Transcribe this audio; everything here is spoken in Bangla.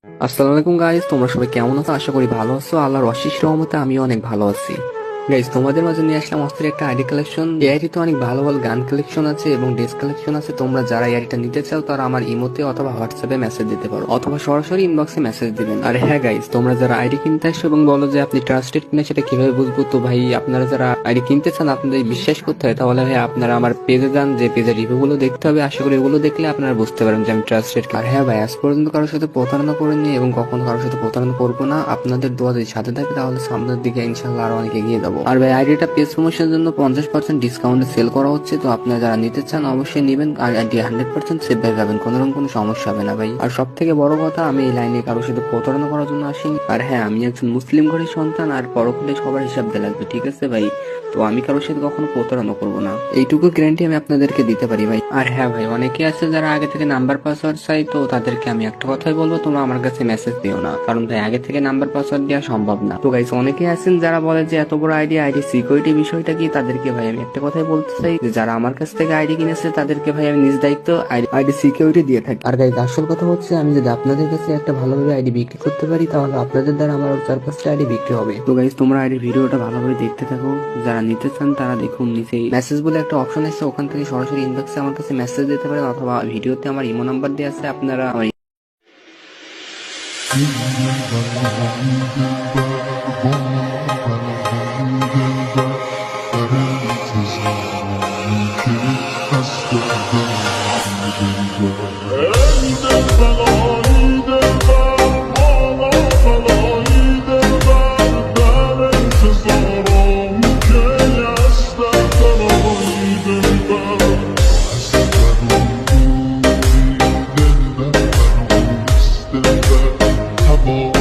আসসালামু আলাইকুম গাইস, তোমরা সবাই কেমন আছো? আশা করি ভালো আছো। আল্লাহর অশেষ রহমতে আমিও অনেক ভালো আছি। গাইস, তোমাদের মাঝে নিয়ে আসলাম অস্থির একটা আইডি কালেকশন। এই আইডিতে অনেক ভালো ভালো গান কালেকশন আছে এবং ড্রেস কালেকশন আছে। তোমরা যারা এই আইডিটা নিতে চাও তারা আমার ইমোতে অথবা হোয়াটসঅ্যাপে মেসেজ দিতে পারো অথবা সরাসরি ইনবক্সে মেসেজ দিবেন। আর হ্যাঁ গাইস, তোমরা যারা আইডি কিনতে আসো এবং বলো যে আপনি ট্রাস্টেড কিনা সেটা কিভাবে বুঝবো? তো ভাই, আপনারা যারা আইডি কিনতে চান আপনাদের বিশ্বাস করতে হয়, তাহলে ভাই আপনারা আমার পেজে যান, যে পেজের রিভিউ গুলো দেখতে হবে। আশা করি এগুলো দেখলে আপনারা বুঝতে পারেন যে আমি ট্রাস্টেড। আর হ্যাঁ ভাই, আজ পর্যন্ত কারোর সাথে প্রতারণা করিনি এবং কখনো কারোর সাথে প্রতারণা করবো না। আপনাদের দোয়া যদি সাথে থাকে তাহলে সামনের দিকে ইনশাল্লাহ আরো অনেক এগিয়ে যাবো। আর ভাই, আইডিটা পেজ প্রমোশনের জন্য 50% ডিসকাউন্টে সেল করা হচ্ছে। তো আপনারা যারা নিতে চান অবশ্যই নেবেন। আর আইডি 100% সেভ হয়ে যাবেন, কোনো রকম কোনো সমস্যা হবে না ভাই। আর সব থেকে বড় কথা, আমি এই লাইনে কারোর সাথে প্রতারণা করার জন্য আসিনি। আর হ্যাঁ, আমি একজন মুসলিম ঘরের সন্তান, আর পরকালে সবার হিসাব দিয়ে লাগবে, ঠিক আছে ভাই? তো আমি কারোর সাথে কখনো প্রতারণা করবো না, এইটুকু গ্যারান্টি আমি আপনাদেরকে দিতে পারি ভাই। আর হ্যাঁ ভাই, অনেকে আছে যারা আগে থেকে নাম্বার পাসওয়ার্ড চাই, তো তাদেরকে আমি একটা কথাই বলবো, তোমরা আমার কাছে মেসেজ দিও না, কারণ ভাই আগে থেকে নাম্বার পাসওয়ার্ড দেওয়া সম্ভব না। তো গাইস, অনেকে আছেন যারা বলে যে এত বড় আইডি সিকিউরিটি বিষয়টা কি, তাদেরকে ভাই আমি একটা কথাই বলতে চাই যে যারা আমার কাছ থেকে আইডি কিনেছে তাদেরকে ভাই আমি নিজ দায়িত্ব আইডি সিকিউরিটি দিয়ে থাকি। আর গাইস, আসল কথা হচ্ছে আমি যদি আপনাদের কাছে একটা ভালোভাবে আইডি বিক্রি করতে পারি তাহলে আপনাদের দ্বারা আমার 4-5টা আইডি বিক্রি হবে। তো গাইস, তোমরা আইডি ভিডিওটা ভালোভাবে দেখতে থাকো। যারা নিতে চান তারা দেখুন, নিচেই মেসেজ বলে একটা অপশন আছে, ওখান থেকে সরাসরি ইনবক্সে আমার কাছে মেসেজ দিতে পারেন অথবা ভিডিওতে আমার ইমো নাম্বার দেওয়া আছে, আপনারা আমার Come on.